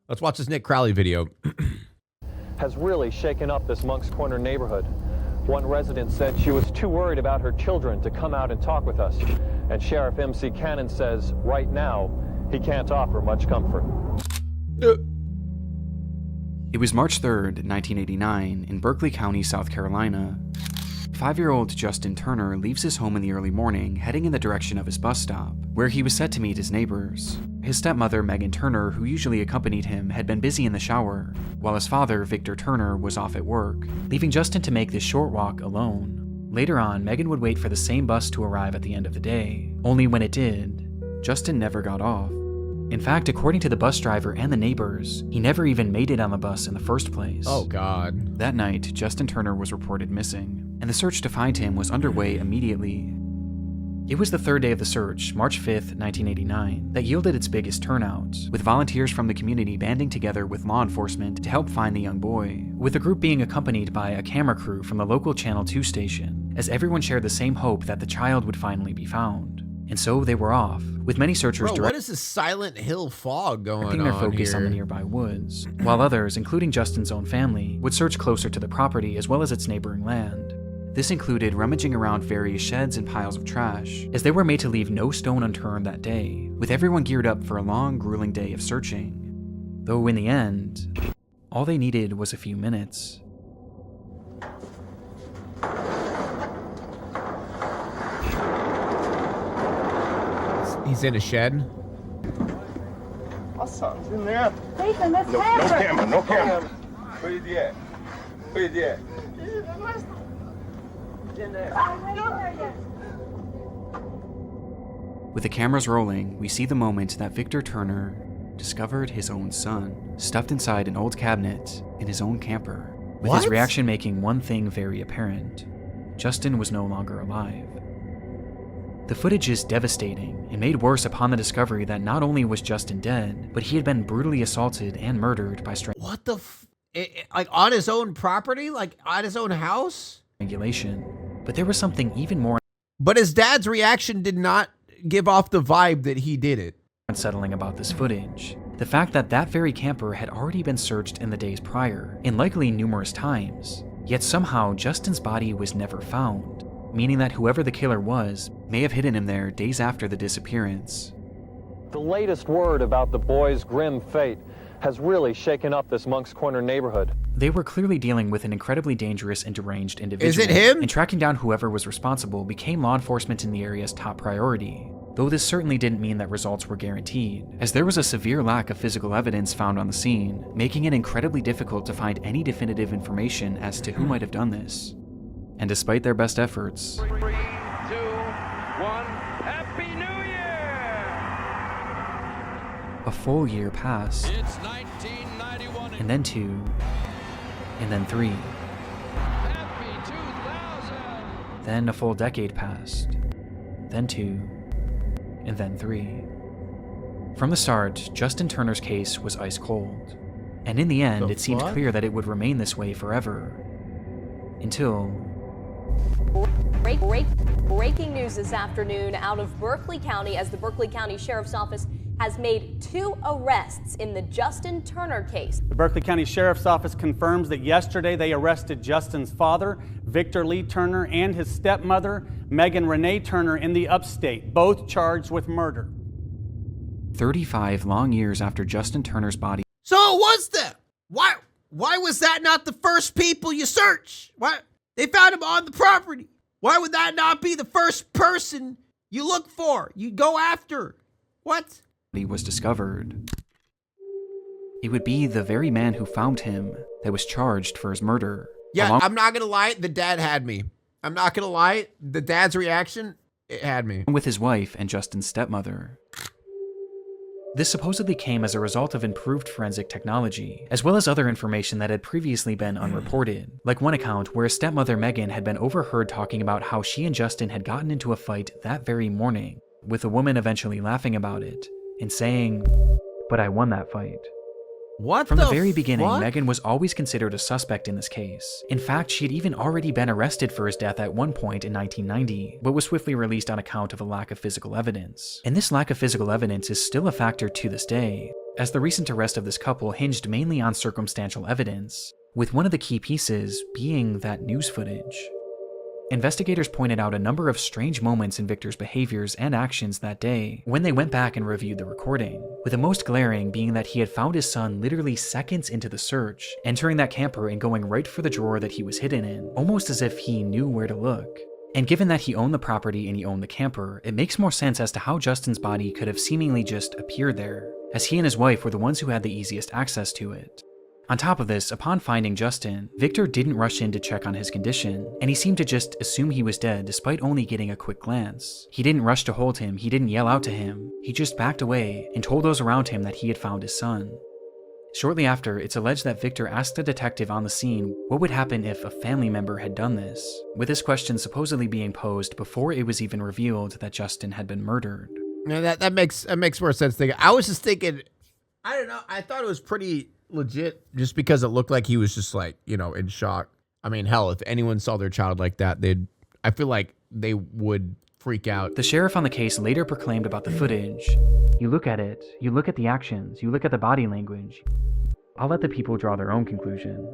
Let's watch this Nick Crowley video. Has really shaken up this Monk's Corner neighborhood. One resident said she was too worried about her children to come out and talk with us. And Sheriff MC Cannon says right now he can't offer much comfort. It was March 3rd, 1989, in Berkeley County, South Carolina. 5-year-old Justin Turner leaves his home in the early morning, heading in the direction of his bus stop, where he was set to meet his neighbors. His stepmother, Megan Turner, who usually accompanied him, had been busy in the shower, while his father, Victor Turner, was off at work, leaving Justin to make this short walk alone. Later on, Megan would wait for the same bus to arrive at the end of the day, only when it did, Justin never got off. In fact, according to the bus driver and the neighbors, he never even made it on the bus in the first place. Oh, God. That night, Justin Turner was reported missing, and the search to find him was underway immediately. It was the third day of the search, March 5th, 1989, that yielded its biggest turnout, with volunteers from the community banding together with law enforcement to help find the young boy, with the group being accompanied by a camera crew from the local Channel 2 station, as everyone shared the same hope that the child would finally be found. And so they were off, with many searchers Bro, what is this Silent Hill fog going on directing their focus here? on the nearby woods, while others, including Justin's own family, would search closer to the property as well as its neighboring land. This included rummaging around various sheds and piles of trash, as they were made to leave no stone unturned that day, with everyone geared up for a long, grueling day of searching. Though in the end, all they needed was a few minutes. He's in a shed. My son's in there. Nathan, that's No camera, no camera. Where is he at? Where is he at? In there. With the cameras rolling, we see the moment that Victor Turner discovered his own son, stuffed inside an old cabinet in his own camper, with his What? reaction making one thing very apparent. Justin was no longer alive. The footage is devastating and made worse upon the discovery that not only was Justin dead, but he had been brutally assaulted and murdered by What the like on his own property? Like on his own house? strangulation. But there was something even more But his dad's reaction did not give off the vibe that he did it. unsettling about this footage. The fact that that very camper had already been searched in the days prior, and likely numerous times. Yet somehow Justin's body was never found, meaning that whoever the killer was may have hidden him there days after the disappearance. The latest word about the boy's grim fate has really shaken up this Monk's Corner neighborhood. They were clearly dealing with an incredibly dangerous and deranged individual. Is it him? And tracking down whoever was responsible became law enforcement in the area's top priority. Though this certainly didn't mean that results were guaranteed, as there was a severe lack of physical evidence found on the scene, making it incredibly difficult to find any definitive information as to who might have done this. And despite their best efforts, 3, 2, 1, Happy New Year! a full year passed, It's 1991. and then 2, and then 3. Happy 2000! Then a full decade passed, then 2, and then 3. From the start, Justin Turner's case was ice cold, and in the end, it seemed clear that it would remain this way forever. Until... Breaking news this afternoon out of Berkeley County, as the Berkeley County Sheriff's Office has made 2 arrests in the Justin Turner case. The Berkeley County Sheriff's Office confirms that yesterday they arrested Justin's father, Victor Lee Turner, and his stepmother, Megan Renee Turner, in the upstate, both charged with murder. 35 long years after Justin Turner's body So it was them. Why was that not the first people you search? Why they found him on the property? Why would that not be the first person you look for? You go after? What? was discovered, it would be the very man who found him that was charged for his murder. Yeah, I'm not gonna lie, the dad had me. I'm not gonna lie, the dad's reaction, it had me. With his wife and Justin's stepmother. This supposedly came as a result of improved forensic technology, as well as other information that had previously been unreported, like one account where his stepmother Megan had been overheard talking about how she and Justin had gotten into a fight that very morning, with a woman eventually laughing about it, and saying, "But I won that fight." What From the very beginning, fuck? Megan was always considered a suspect in this case. In fact, she had even already been arrested for his death at one point in 1990, but was swiftly released on account of a lack of physical evidence. And this lack of physical evidence is still a factor to this day, as the recent arrest of this couple hinged mainly on circumstantial evidence, with one of the key pieces being that news footage. Investigators pointed out a number of strange moments in Victor's behaviors and actions that day when they went back and reviewed the recording, with the most glaring being that he had found his son literally seconds into the search, entering that camper and going right for the drawer that he was hidden in, almost as if he knew where to look. And given that he owned the property and he owned the camper, it makes more sense as to how Justin's body could have seemingly just appeared there, as he and his wife were the ones who had the easiest access to it. On top of this, upon finding Justin, Victor didn't rush in to check on his condition, and he seemed to just assume he was dead despite only getting a quick glance. He didn't rush to hold him, he didn't yell out to him, he just backed away and told those around him that he had found his son. Shortly after, it's alleged that Victor asked the detective on the scene what would happen if a family member had done this, with this question supposedly being posed before it was even revealed that Justin had been murdered. No, that makes more sense. I was just thinking, I don't know, I thought it was pretty legit just because it looked like he was just like, in shock. I mean, hell, if anyone saw their child like that, I feel like they would freak out. The sheriff on the case later proclaimed about the footage. You look at it, you look at the actions, you look at the body language. I'll let the people draw their own conclusion.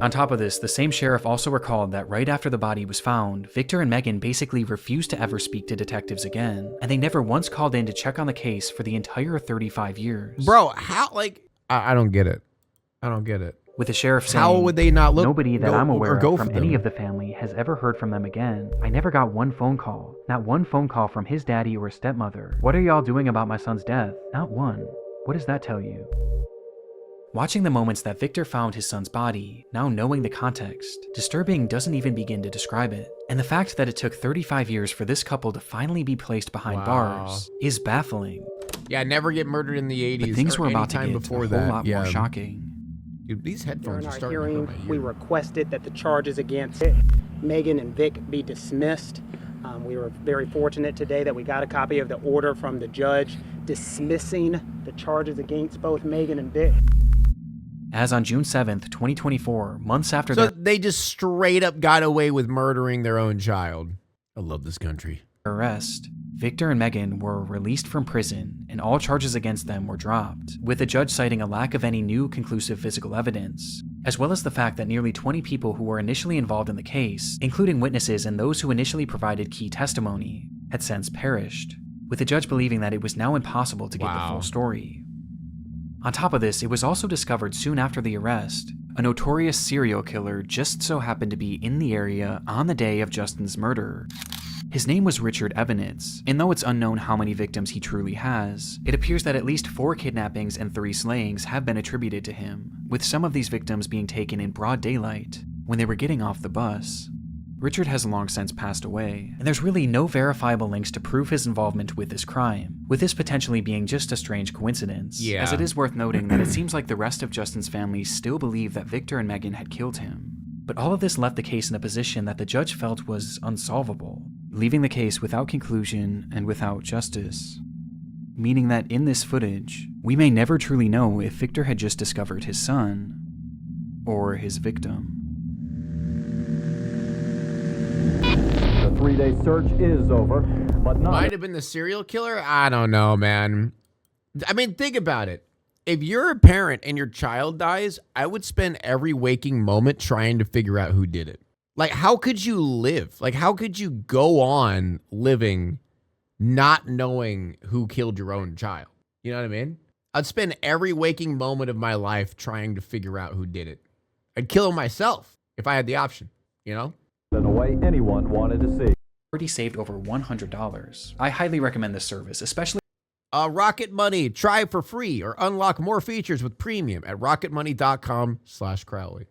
On top of this, the same sheriff also recalled that right after the body was found, Victor and Megan basically refused to ever speak to detectives again, and they never once called in to check on the case for the entire 35 years. Bro, how, I don't get it. I don't get it. With the sheriff saying, how would they not look? Nobody that I'm aware of from any of the family has ever heard from them again. I never got one phone call. Not one phone call from his daddy or his stepmother. What are y'all doing about my son's death? Not one. What does that tell you? Watching the moments that Victor found his son's body, now knowing the context, disturbing doesn't even begin to describe it. And the fact that it took 35 years for this couple to finally be placed behind bars is baffling. Yeah, never get murdered in the 80s. But things were about to get before a whole lot more shocking. Dude, these headphones are starting hearing, to hurt my ear. we requested that the charges against Megan and Vic be dismissed. We were very fortunate today that we got a copy of the order from the judge dismissing the charges against both Megan and Vic. As on June 7th, 2024, months after So they just straight up got away with murdering their own child. I love this country. their arrest, Victor and Megan were released from prison and all charges against them were dropped, with the judge citing a lack of any new conclusive physical evidence, as well as the fact that nearly 20 people who were initially involved in the case, including witnesses and those who initially provided key testimony, had since perished, with the judge believing that it was now impossible to get the full story. On top of this, it was also discovered soon after the arrest, a notorious serial killer just so happened to be in the area on the day of Justin's murder. His name was Richard Evanitz, and though it's unknown how many victims he truly has, it appears that at least 4 kidnappings and 3 slayings have been attributed to him, with some of these victims being taken in broad daylight when they were getting off the bus. Richard has long since passed away, and there's really no verifiable links to prove his involvement with this crime, with this potentially being just a strange coincidence, as it is worth noting that it seems like the rest of Justin's family still believe that Victor and Megan had killed him. But all of this left the case in a position that the judge felt was unsolvable, leaving the case without conclusion and without justice. Meaning that in this footage, we may never truly know if Victor had just discovered his son, or his victim. The 3-day search is over, but not... Might have been the serial killer? I don't know, man. I mean, think about it. If you're a parent and your child dies, I would spend every waking moment trying to figure out who did it. Like, how could you live? Like, how could you go on living not knowing who killed your own child? You know what I mean? I'd spend every waking moment of my life trying to figure out who did it. I'd kill him myself if I had the option, you know? in a way anyone wanted to see. Already saved over $100. I highly recommend this service, especially Rocket Money. Try it for free or unlock more features with premium at rocketmoney.com/Crowley.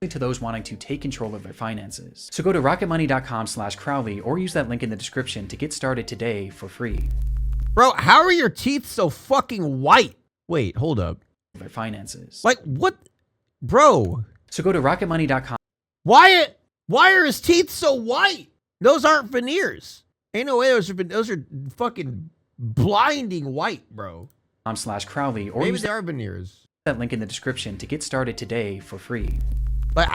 to those wanting to take control of their finances. So go to rocketmoney.com/Crowley or use that link in the description to get started today for free. Bro, how are your teeth so fucking white? Wait, hold up. Their finances. Like, what? Bro. So go to rocketmoney.com. Why are his teeth so white? Those aren't veneers. Ain't no way those are fucking blinding white, bro. /Crowley or Maybe use they are veneers. that link in the description to get started today for free. Like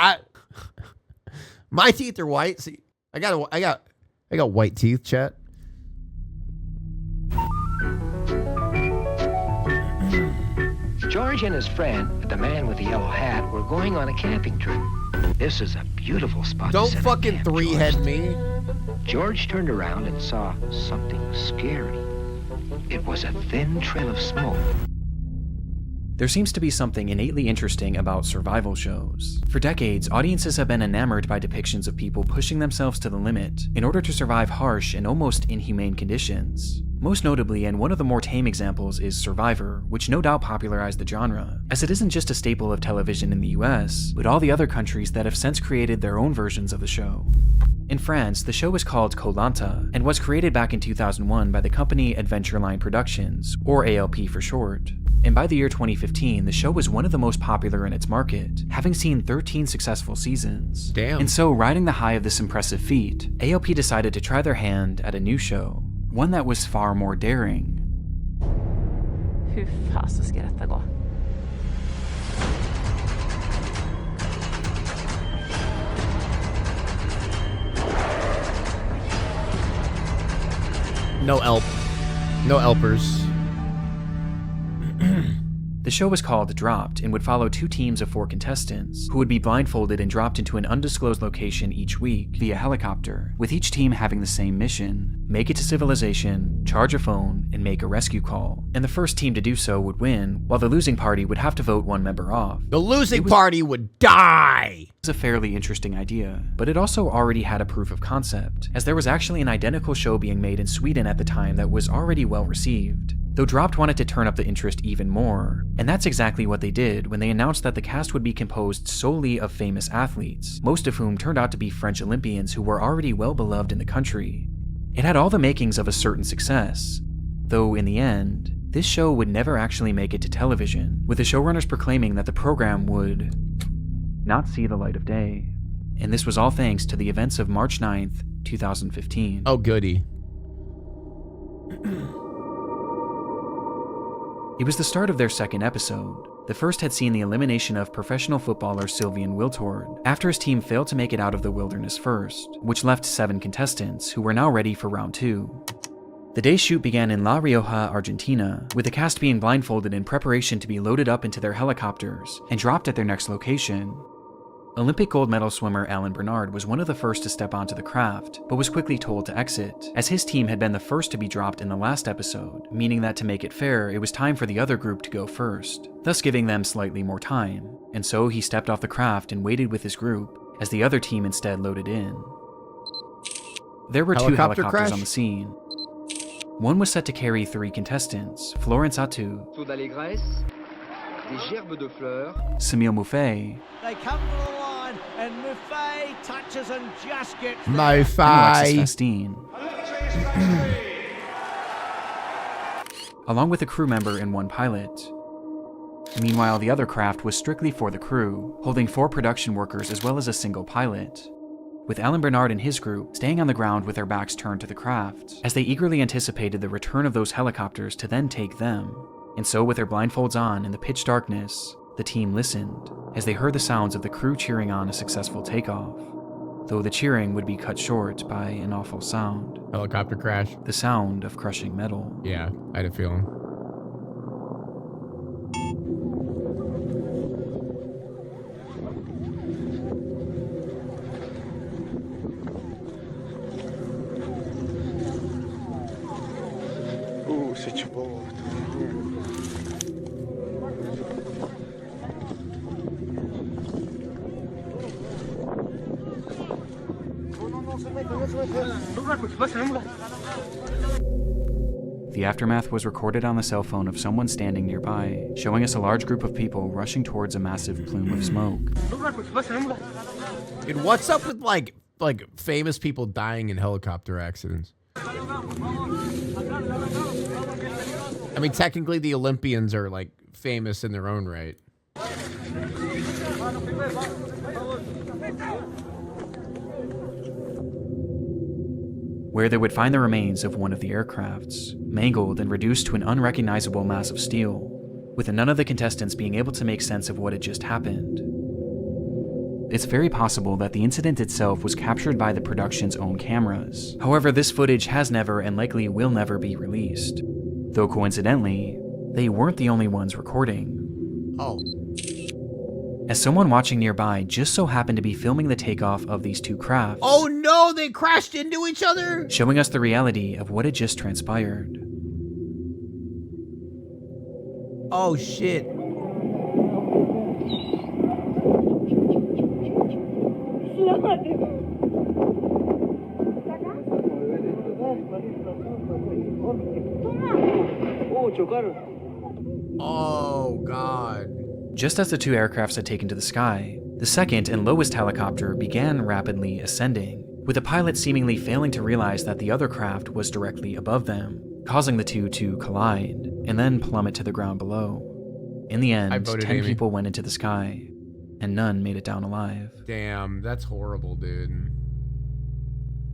my teeth are white. See, I got white teeth, chat. George and his friend, the man with the yellow hat, were going on a camping trip. This is a beautiful spot. Don't to set up fucking camp, three-head George. me. George turned around and saw something scary. It was a thin trail of smoke. There seems to be something innately interesting about survival shows. For decades, audiences have been enamored by depictions of people pushing themselves to the limit in order to survive harsh and almost inhumane conditions. Most notably, and one of the more tame examples, is Survivor, which no doubt popularized the genre, as it isn't just a staple of television in the US, but all the other countries that have since created their own versions of the show. In France, the show is called Koh Lanta, and was created back in 2001 by the company Adventureline Productions, or ALP for short. And by the year 2015, the show was one of the most popular in its market, having seen 13 successful seasons. Damn. And so, riding the high of this impressive feat, ALP decided to try their hand at a new show, one that was far more daring. Hur fasen ska detta gå? No elp. No elpers. The show was called Dropped and would follow two teams of 4 contestants, who would be blindfolded and dropped into an undisclosed location each week via helicopter, with each team having the same mission: make it to civilization, charge a phone, and make a rescue call. And the first team to do so would win, while the losing party would have to vote one member off. The losing party would die! It was a fairly interesting idea, but it also already had a proof of concept, as there was actually an identical show being made in Sweden at the time that was already well received. Though Dropped wanted to turn up the interest even more, and that's exactly what they did when they announced that the cast would be composed solely of famous athletes, most of whom turned out to be French Olympians who were already well beloved in the country. It had all the makings of a certain success, though in the end, this show would never actually make it to television, with the showrunners proclaiming that the program would not see the light of day. And this was all thanks to the events of March 9th, 2015. Oh, goody. It was the start of their second episode. The first had seen the elimination of professional footballer Sylvain Wiltord, after his team failed to make it out of the wilderness first, which left 7 contestants, who were now ready for round 2. The day's shoot began in La Rioja, Argentina, with the cast being blindfolded in preparation to be loaded up into their helicopters and dropped at their next location. Olympic gold medal swimmer Alan Bernard was one of the first to step onto the craft, but was quickly told to exit, as his team had been the first to be dropped in the last episode, meaning that to make it fair, it was time for the other group to go first, thus giving them slightly more time, and so he stepped off the craft and waited with his group, as the other team instead loaded in. There were 2 helicopters on the scene. One was set to carry 3 contestants, Florence Attu, Samil Mouffe, They come to the line, and Mouffe touches and just gets there. and Alexis Mouffe. Fastine, along with a crew member and 1 pilot. Meanwhile, the other craft was strictly for the crew, holding 4 production workers as well as a single pilot, with Alan Bernard and his group staying on the ground with their backs turned to the craft, as they eagerly anticipated the return of those helicopters to then take them. And so, with their blindfolds on in the pitch darkness, the team listened as they heard the sounds of the crew cheering on a successful takeoff, though the cheering would be cut short by an awful sound. Helicopter crash. The sound of crushing metal. Yeah, I had a feeling. C'est beau. The aftermath was recorded on the cell phone of someone standing nearby, showing us a large group of people rushing towards a massive plume of smoke. Dude, what's up with like famous people dying in helicopter accidents? I mean, technically the Olympians are like famous in their own right. Where they would find the remains of one of the aircrafts, mangled and reduced to an unrecognizable mass of steel, with none of the contestants being able to make sense of what had just happened. It's very possible that the incident itself was captured by the production's own cameras. However, this footage has never and likely will never be released. Though coincidentally, they weren't the only ones recording. Oh. As someone watching nearby just so happened to be filming the takeoff of these two crafts. Oh no, they crashed into each other? Showing us the reality of what had just transpired. Oh shit. Oh god. Just as the two aircrafts had taken to the sky, the second and lowest helicopter began rapidly ascending, with the pilot seemingly failing to realize that the other craft was directly above them, causing the two to collide and then plummet to the ground below. In the end, 10 people went into the sky, and none made it down alive. Damn, that's horrible, dude.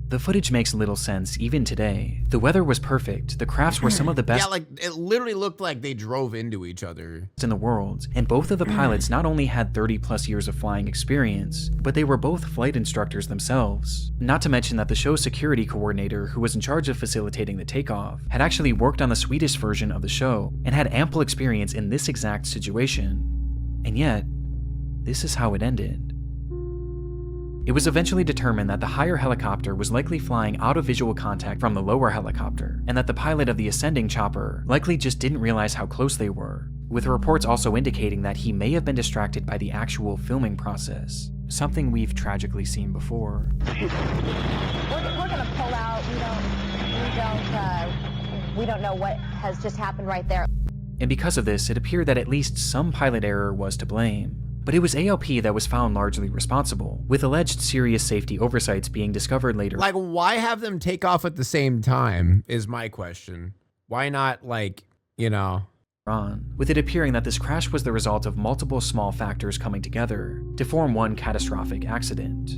The footage makes little sense even today. The weather was perfect, the crafts were some of the best Yeah, like, it literally looked like they drove into each other. In the world, and both of the pilots not only had 30 plus years of flying experience, but they were both flight instructors themselves. Not to mention that the show's security coordinator, who was in charge of facilitating the takeoff, had actually worked on the Swedish version of the show and had ample experience in this exact situation. And yet, this is how it ended. It was eventually determined that the higher helicopter was likely flying out of visual contact from the lower helicopter, and that the pilot of the ascending chopper likely just didn't realize how close they were, with reports also indicating that he may have been distracted by the actual filming process, something we've tragically seen before. We're gonna pull out. We don't know what has just happened right there. And because of this, it appeared that at least some pilot error was to blame. But it was ALP that was found largely responsible, with alleged serious safety oversights being discovered later. Like, why have them take off at the same time is my question. Why not, like, you know... On, with it appearing that this crash was the result of multiple small factors coming together to form one catastrophic accident.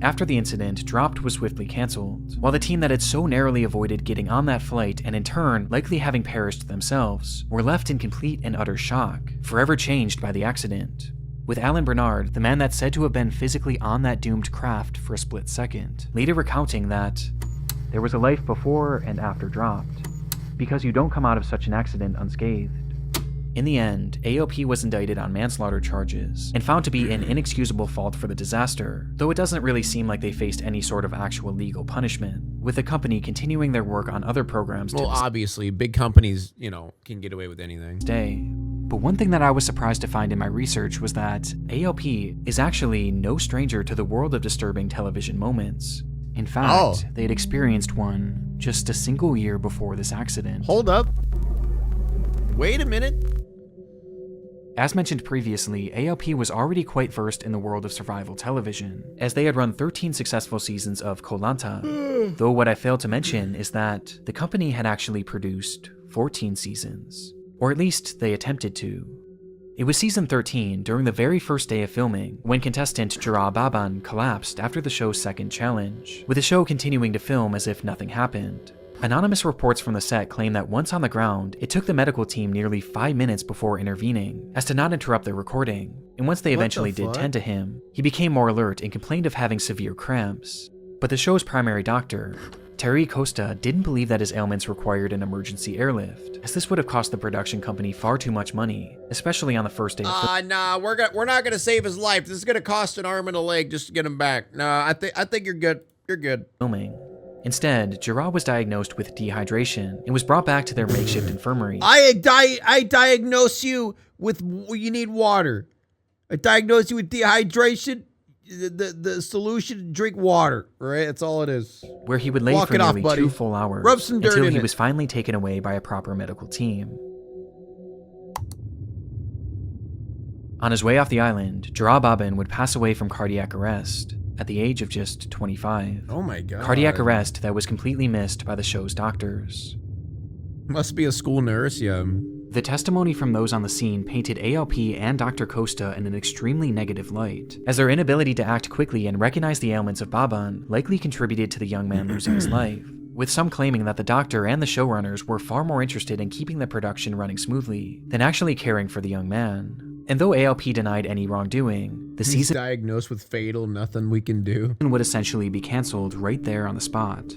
After the incident, Dropped was swiftly cancelled, while the team that had so narrowly avoided getting on that flight and in turn likely having perished themselves were left in complete and utter shock, forever changed by the accident. With Alan Bernard, the man that's said to have been physically on that doomed craft for a split second, later recounting that there was a life before and after Dropped, because you don't come out of such an accident unscathed. In the end, AOP was indicted on manslaughter charges and found to be an inexcusable fault for the disaster, though it doesn't really seem like they faced any sort of actual legal punishment, with the company continuing their work on other programs Well, to obviously, big companies, you know, can get away with anything. this day. But one thing that I was surprised to find in my research was that AOP is actually no stranger to the world of disturbing television moments. In fact, they had experienced one just a single year before this accident. Hold up. Wait a minute. As mentioned previously, ALP was already quite versed in the world of survival television, as they had run 13 successful seasons of Koh Lanta, though what I failed to mention is that the company had actually produced 14 seasons, or at least they attempted to. It was season 13, during the very first day of filming, when contestant Jara Baban collapsed after the show's second challenge, with the show continuing to film as if nothing happened. Anonymous reports from the set claim that once on the ground, it took the medical team nearly 5 minutes before intervening, as to not interrupt their recording, and once they eventually did tend to him, he became more alert and complained of having severe cramps. But the show's primary doctor, Terry Costa, didn't believe that his ailments required an emergency airlift, as this would have cost the production company far too much money, especially on the first day of Nah, we're not gonna save his life. This is gonna cost an arm and a leg just to get him back. Nah, I think you're good. You're good. filming. Instead, Jara was diagnosed with dehydration and was brought back to their makeshift infirmary. I diagnose you with, you need water. I diagnose you with dehydration. The solution, drink water, right? That's all it is. Where he would lay Walk for it off, nearly buddy. 2 full hours Rub some dirt until in he it. was finally taken away by a proper medical team. On his way off the island, Jara Baban would pass away from cardiac arrest at the age of just 25. Oh my god. Cardiac arrest that was completely missed by the show's doctors. Must be a school nurse, yeah. The testimony from those on the scene painted ALP and Dr. Costa in an extremely negative light, as their inability to act quickly and recognize the ailments of Baban likely contributed to the young man losing his life, with some claiming that the doctor and the showrunners were far more interested in keeping the production running smoothly than actually caring for the young man. And though ALP denied any wrongdoing, the He's season diagnosed with fatal, nothing we can do. would essentially be cancelled right there on the spot.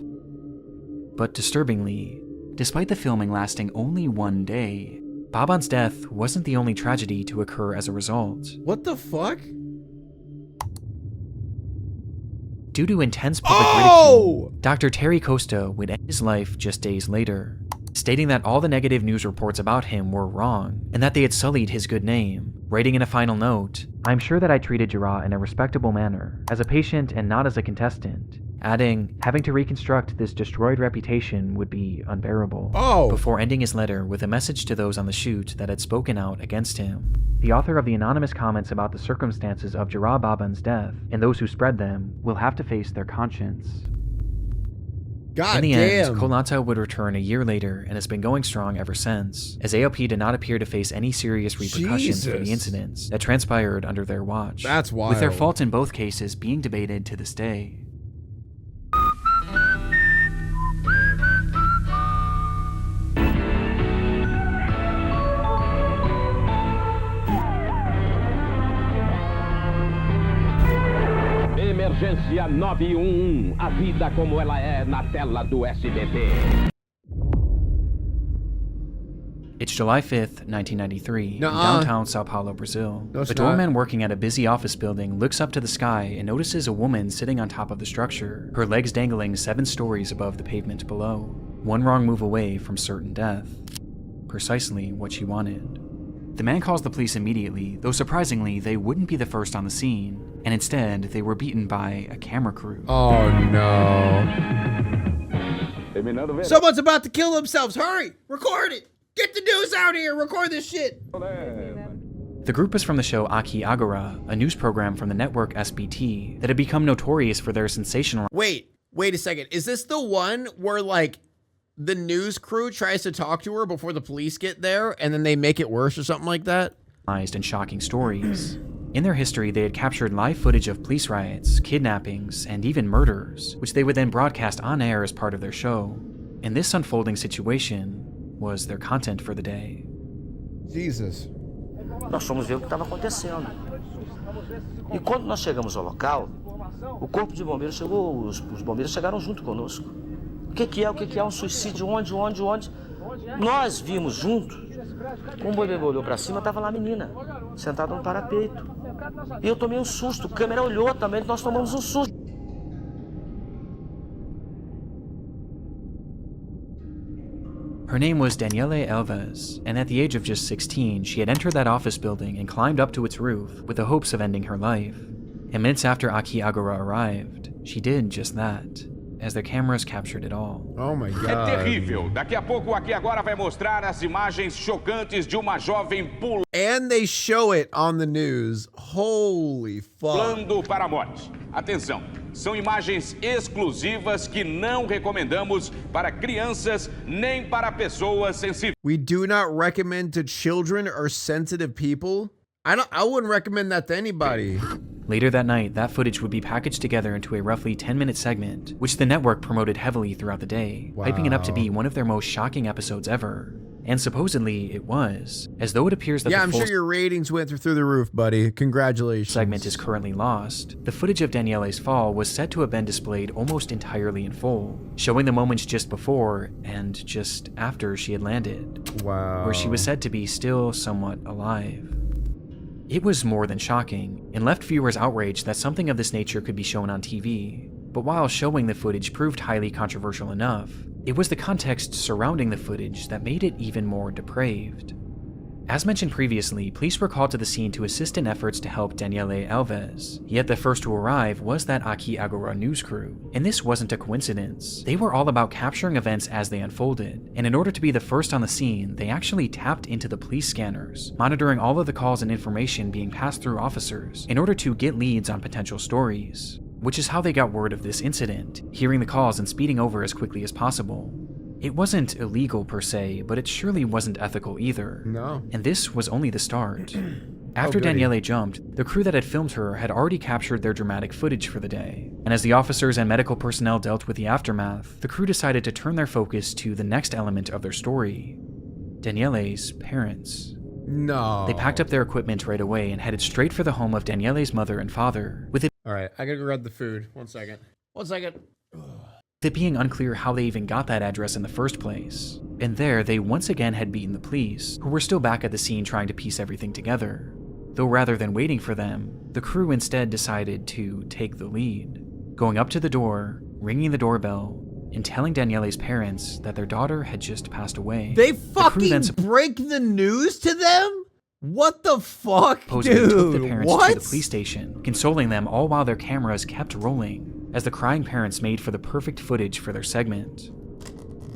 But disturbingly, despite the filming lasting only 1 day, Baban's death wasn't the only tragedy to occur as a result. What the fuck? Due to intense public ridicule, Dr. Terry Costa would end his life just days later, stating that all the negative news reports about him were wrong and that they had sullied his good name, writing in a final note, "I'm sure that I treated Jura in a respectable manner, as a patient and not as a contestant," adding, "Having to reconstruct this destroyed reputation would be unbearable," before ending his letter with a message to those on the shoot that had spoken out against him. The author of the anonymous comments about the circumstances of Jura Baban's death, and those who spread them, will have to face their conscience. God in the damn. end, Koh Lanta would return a year later and has been going strong ever since, as ALP did not appear to face any serious repercussions for the incidents that transpired under their watch. That's wild. With their fault in both cases being debated to this day. Emergência 911, a vida como ela é na tela do SBT. It's July 5th, 1993, in downtown Sao Paulo, Brazil. A doorman working at a busy office building looks up to the sky and notices a woman sitting on top of the structure, her legs dangling 7 stories above the pavement below. One wrong move away from certain death. Precisely what she wanted. The man calls the police immediately, though surprisingly, they wouldn't be the first on the scene, and instead, they were beaten by a camera crew. Oh no. Someone's about to kill themselves. Hurry! Record it! Get the news out here! Record this shit! The group was from the show Aqui Agora, a news program from the network SBT that had become notorious for their sensational. Wait a second. Is this the one where, like, the news crew tries to talk to her before the police get there, and then they make it worse or something like that? And shocking stories. In their history, they had captured live footage of police riots, kidnappings, and even murders, which they would then broadcast on air as part of their show. And this unfolding situation was their content for the day. Jesus. Nós fomos ver o que estava acontecendo. E quando nós chegamos ao local, o corpo de bombeiros chegou, os bombeiros chegaram junto conosco. O que é um suicídio? Onde? Nós vimos junto. Quando o bombeiro olhou para cima, estava lá a menina, sentada no parapeito. E eu tomei um susto, a câmera olhou também, nós tomamos um susto. Her name was Daniele Alves, and at the age of just 16, she had entered that office building and climbed up to its roof with the hopes of ending her life. And minutes after Aqui Agora arrived, she did just that, as their cameras captured it all. Oh my God. É terrível. Daqui a pouco o Aqui Agora vai mostrar as imagens chocantes de uma jovem pulando. And they show it on the news. Holy fuck. Pulando para a morte. Atenção, são imagens exclusivas que não recomendamos para crianças nem para pessoas sensíveis. We do not recommend to children or sensitive people. I wouldn't recommend that to anybody. Later that night, that footage would be packaged together into a roughly 10-minute segment, which the network promoted heavily throughout the day, hyping it up to be one of their most shocking episodes ever. And supposedly, it was, as though it appears that I'm sure your ratings went through the roof, buddy. Congratulations. Segment is currently lost. The footage of Daniele's fall was said to have been displayed almost entirely in full, showing the moments just before and just after she had landed. Wow. Where she was said to be still somewhat alive. It was more than shocking, and left viewers outraged that something of this nature could be shown on TV. But while showing the footage proved highly controversial enough, it was the context surrounding the footage that made it even more depraved. As mentioned previously, police were called to the scene to assist in efforts to help Daniele Alves, yet the first to arrive was that Aqui Agora news crew. And this wasn't a coincidence. They were all about capturing events as they unfolded, and in order to be the first on the scene, they actually tapped into the police scanners, monitoring all of the calls and information being passed through officers in order to get leads on potential stories. Which is how they got word of this incident, hearing the calls and speeding over as quickly as possible. It wasn't illegal per se, but it surely wasn't ethical either. No. And this was only the start. After Daniele jumped, the crew that had filmed her had already captured their dramatic footage for the day. And as the officers and medical personnel dealt with the aftermath, the crew decided to turn their focus to the next element of their story. Daniele's parents. No. They packed up their equipment right away and headed straight for the home of Daniele's mother and father, with it. All right, I gotta grab the food. 1 second. 1 second. with it being unclear how they even got that address in the first place. And there, they once again had beaten the police, who were still back at the scene trying to piece everything together. Though rather than waiting for them, the crew instead decided to take the lead, going up to the door, ringing the doorbell, and telling Daniele's parents that their daughter had just passed away. They fucking break the news to them? What the fuck, Took dude? the parents to the police station, consoling them all while their cameras kept rolling, as the crying parents made for the perfect footage for their segment.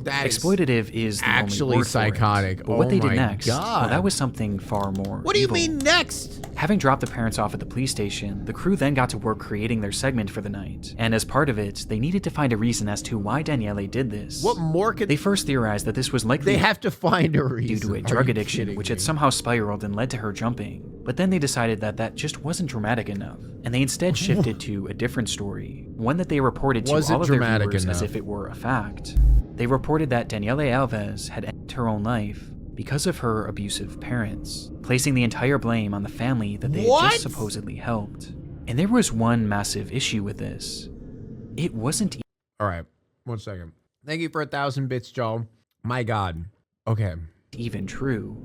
That Exploitative is the actually only word psychotic. For it. But what they did next, God. well, that was something far more What do you evil. mean next? Having dropped the parents off at the police station, the crew then got to work creating their segment for the night. And as part of it, they needed to find a reason as to why Daniele did this. What more could they first theorized that this was likely they have to find a reason due to a drug addiction, which had somehow spiraled and led to her jumping. But then they decided that that just wasn't dramatic enough, and they instead shifted to a different story, one that they reported to all of their viewers as if it were a fact. They reported that Daniele Alves had ended her own life because of her abusive parents, placing the entire blame on the family that they had just supposedly helped. And there was one massive issue with this. It wasn't All right, 1 second. Thank you for 1,000 bits, Joe. My God. Okay. even true.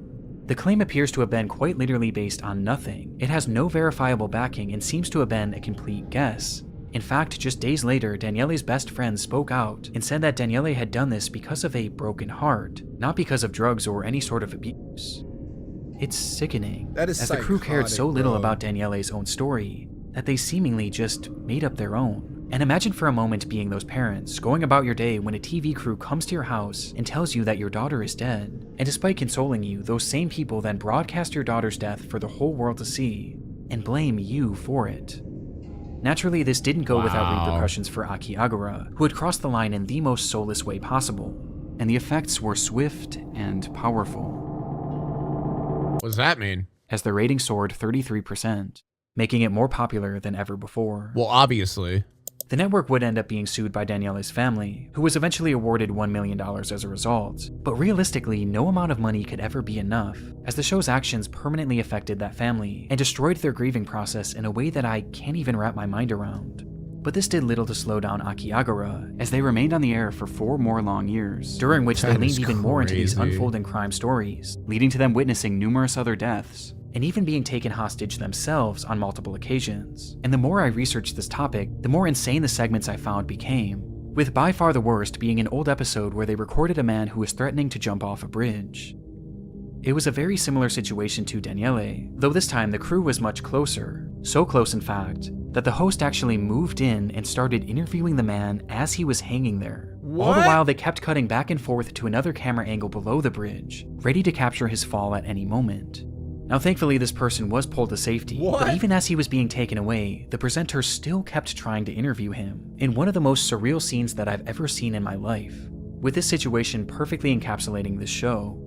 The claim appears to have been quite literally based on nothing. It has no verifiable backing and seems to have been a complete guess. In fact, just days later, Daniele's best friend spoke out and said that Daniele had done this because of a broken heart, not because of drugs or any sort of abuse. It's sickening, That is as the crew cared so psychotic, little bro. about Daniele's own story that they seemingly just made up their own. And imagine for a moment being those parents, going about your day when a TV crew comes to your house and tells you that your daughter is dead. And despite consoling you, those same people then broadcast your daughter's death for the whole world to see and blame you for it. Naturally, this didn't go without repercussions for Aki Agura, who had crossed the line in the most soulless way possible, and the effects were swift and powerful. What does that mean? As the rating soared 33%, making it more popular than ever before. Well, obviously. The network would end up being sued by Daniele's family, who was eventually awarded $1 million as a result. But realistically, no amount of money could ever be enough, as the show's actions permanently affected that family and destroyed their grieving process in a way that I can't even wrap my mind around. But this did little to slow down Aki Agura, as they remained on the air for 4 more long years, during which they leaned even more into these unfolding crime stories, leading to them witnessing numerous other deaths, and even being taken hostage themselves on multiple occasions. And the more I researched this topic, the more insane the segments I found became, with by far the worst being an old episode where they recorded a man who was threatening to jump off a bridge. It was a very similar situation to Daniele, though this time the crew was much closer, so close in fact, that the host actually moved in and started interviewing the man as he was hanging there. All the while they kept cutting back and forth to another camera angle below the bridge, ready to capture his fall at any moment. Now thankfully this person was pulled to safety, but even as he was being taken away, the presenter still kept trying to interview him, in one of the most surreal scenes that I've ever seen in my life, with this situation perfectly encapsulating this show.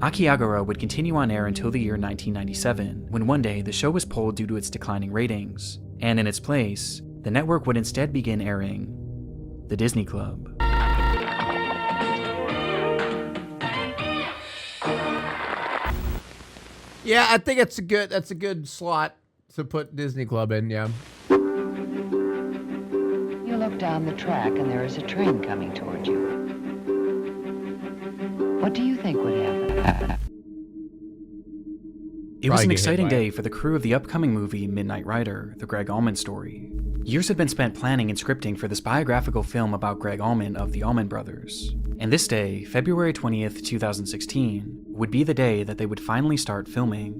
Aki Agura would continue on air until the year 1997, when one day the show was pulled due to its declining ratings, and in its place, the network would instead begin airing The Disney Club. Yeah, I think that's a good slot to put Disney Club in, yeah. You look down the track and there is a train coming toward you. What do you think would happen? It was an exciting day for the crew of the upcoming movie Midnight Rider, the Greg Allman story. Years had been spent planning and scripting for this biographical film about Greg Allman of the Allman Brothers. And this day, February 20th, 2016, would be the day that they would finally start filming.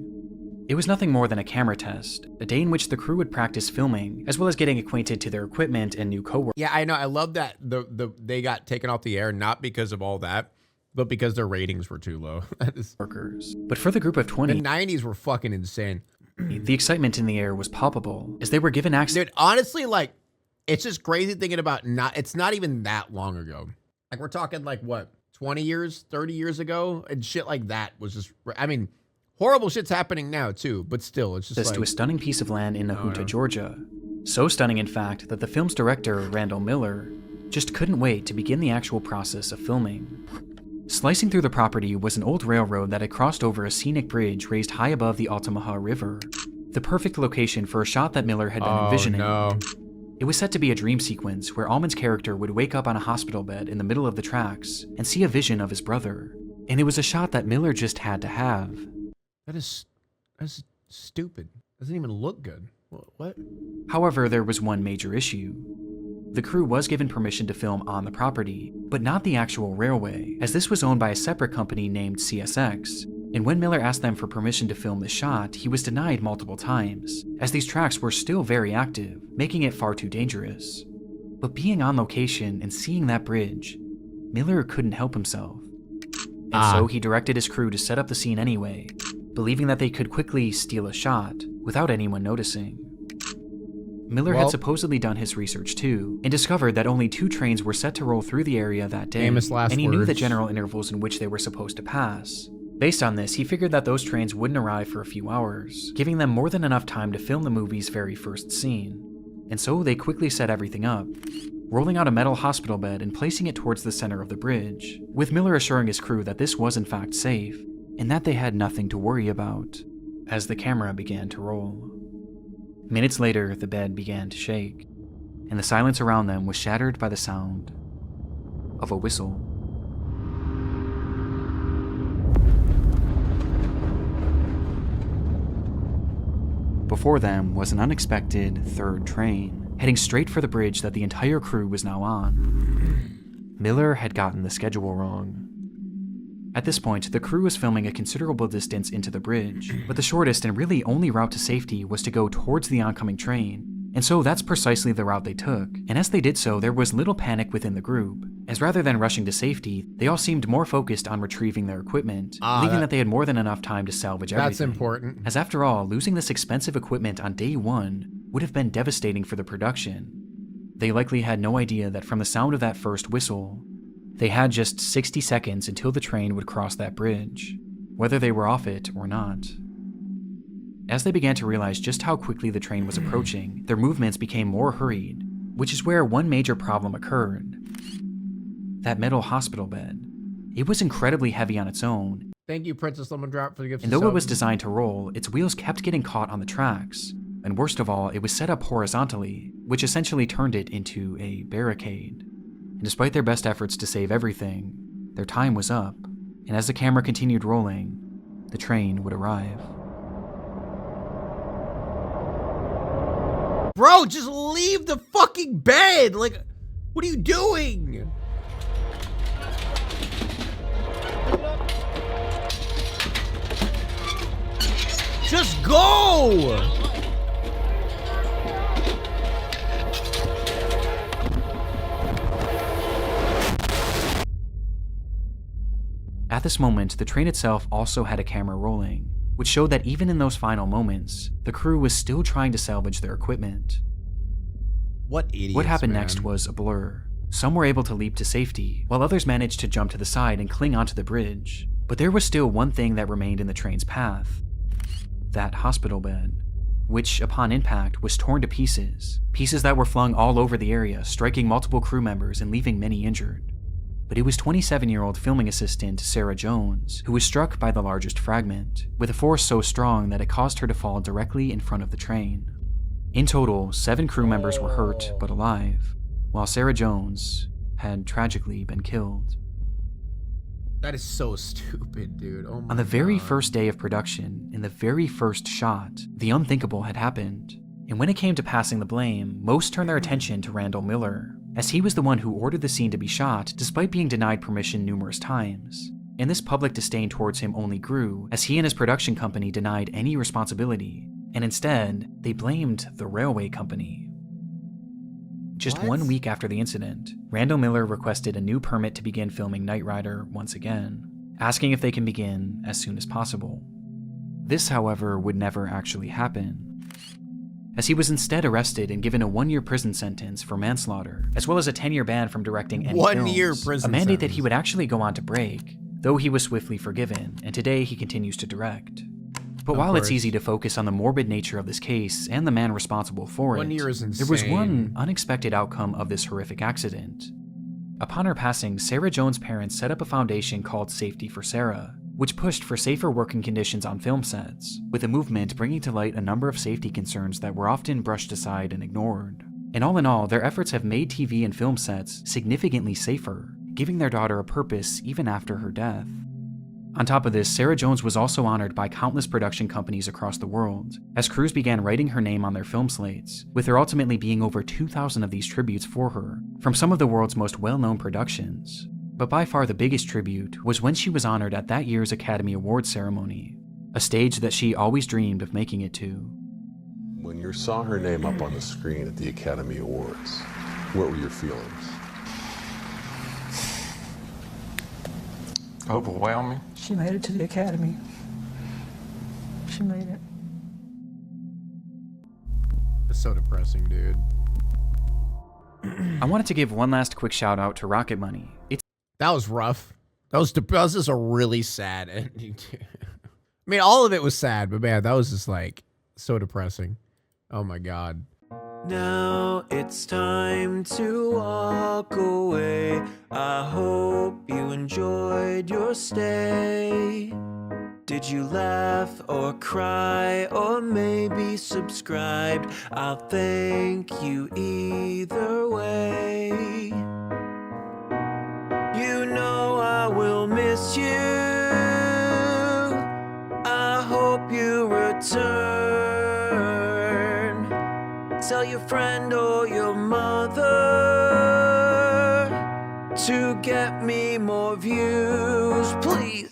It was nothing more than a camera test, a day in which the crew would practice filming, as well as getting acquainted to their equipment and new coworkers. Yeah, I know. I love that they got taken off the air, not because of all that, but because their ratings were too low. But for the group of 20, the 90s were fucking insane. The excitement in the air was palpable, as they were given access. Dude, honestly, like, it's just crazy thinking about it's not even that long ago. Like, we're talking like, what, 20 years, 30 years ago? And shit like that was just, I mean, horrible shit's happening now too, but still, it's just This like, to a stunning piece of land in Nahuta, Georgia. So stunning, in fact, that the film's director, Randall Miller, just couldn't wait to begin the actual process of filming. Slicing through the property was an old railroad that had crossed over a scenic bridge raised high above the Altamaha River, the perfect location for a shot that Miller had been envisioning. It was set to be a dream sequence where Allman's character would wake up on a hospital bed in the middle of the tracks and see a vision of his brother. And it was a shot that Miller just had to have. That's stupid. Doesn't even look good. What? However, there was one major issue. The crew was given permission to film on the property, but not the actual railway, as this was owned by a separate company named CSX. And when Miller asked them for permission to film the shot, he was denied multiple times, as these tracks were still very active, making it far too dangerous. But being on location and seeing that bridge, Miller couldn't help himself. And so he directed his crew to set up the scene anyway, believing that they could quickly steal a shot without anyone noticing. Miller had supposedly done his research too, and discovered that only 2 trains were set to roll through the area that day, and he knew the general intervals in which they were supposed to pass. Based on this, he figured that those trains wouldn't arrive for a few hours, giving them more than enough time to film the movie's very first scene. And so they quickly set everything up, rolling out a metal hospital bed and placing it towards the center of the bridge, with Miller assuring his crew that this was in fact safe, and that they had nothing to worry about, as the camera began to roll. Minutes later, the bed began to shake, and the silence around them was shattered by the sound of a whistle. Before them was an unexpected 3rd train, heading straight for the bridge that the entire crew was now on. Miller had gotten the schedule wrong. At this point, the crew was filming a considerable distance into the bridge, but the shortest and really only route to safety was to go towards the oncoming train, and so that's precisely the route they took. And as they did so, there was little panic within the group, as rather than rushing to safety, they all seemed more focused on retrieving their equipment, believing that they had more than enough time to salvage everything. That's important. As after all, losing this expensive equipment on day 1 would have been devastating for the production. They likely had no idea that from the sound of that first whistle, they had just 60 seconds until the train would cross that bridge, whether they were off it or not. As they began to realize just how quickly the train was approaching, their movements became more hurried, which is where one major problem occurred. That metal hospital bed. It was incredibly heavy on its own. Thank you, Princess Lemon Drop, for the gift. And though it was designed to roll, its wheels kept getting caught on the tracks. And worst of all, it was set up horizontally, which essentially turned it into a barricade. And despite their best efforts to save everything, their time was up, and as the camera continued rolling, the train would arrive. Bro, just leave the fucking bed! Like, what are you doing? Just go! At this moment, the train itself also had a camera rolling, which showed that even in those final moments, the crew was still trying to salvage their equipment. What idiots, What happened man. next was a blur. Some were able to leap to safety, while others managed to jump to the side and cling onto the bridge. But there was still one thing that remained in the train's path. That hospital bed, which upon impact was torn to pieces. Pieces that were flung all over the area, striking multiple crew members and leaving many injured. But it was 27-year-old filming assistant Sarah Jones who was struck by the largest fragment, with a force so strong that it caused her to fall directly in front of the train. In total, 7 crew members were hurt but alive, while Sarah Jones had tragically been killed. That is so stupid, dude. Oh my On the very God. first day of production, in the very first shot, the unthinkable had happened. And when it came to passing the blame, most turned their attention to Randall Miller, as he was the one who ordered the scene to be shot despite being denied permission numerous times. And this public disdain towards him only grew as he and his production company denied any responsibility, and instead, they blamed the railway company. Just 1 week after the incident, Randall Miller requested a new permit to begin filming Knight Rider once again, asking if they can begin as soon as possible. This, however, would never actually happen, as he was instead arrested and given a 1-year prison sentence for manslaughter, as well as a 10-year ban from directing any 1-year films, prison a mandate that sentence. he would actually go on to break, though he was swiftly forgiven, and today he continues to direct. But while it's easy to focus on the morbid nature of this case and the man responsible for 1 it, year is there was insane. one unexpected outcome of this horrific accident. Upon her passing, Sarah Jones' parents set up a foundation called Safety for Sarah, which pushed for safer working conditions on film sets, with the movement bringing to light a number of safety concerns that were often brushed aside and ignored. And all in all, their efforts have made TV and film sets significantly safer, giving their daughter a purpose even after her death. On top of this, Sarah Jones was also honored by countless production companies across the world, as crews began writing her name on their film slates, with there ultimately being over 2,000 of these tributes for her, from some of the world's most well-known productions. But by far the biggest tribute was when she was honored at that year's Academy Awards ceremony, a stage that she always dreamed of making it to. When you saw her name up on the screen at the Academy Awards, what were your feelings? Overwhelming. She made it to the Academy. She made it. It's so depressing, dude. I wanted to give one last quick shout out to Rocket Money. That was rough. That was just a really sad ending. I mean, all of it was sad, but man, that was just like so depressing. Oh my God. Now it's time to walk away. I hope you enjoyed your stay. Did you laugh or cry or maybe subscribed? I'll thank you either way. You know I will miss you. I hope you return. Tell your friend or your mother to get me more views, please.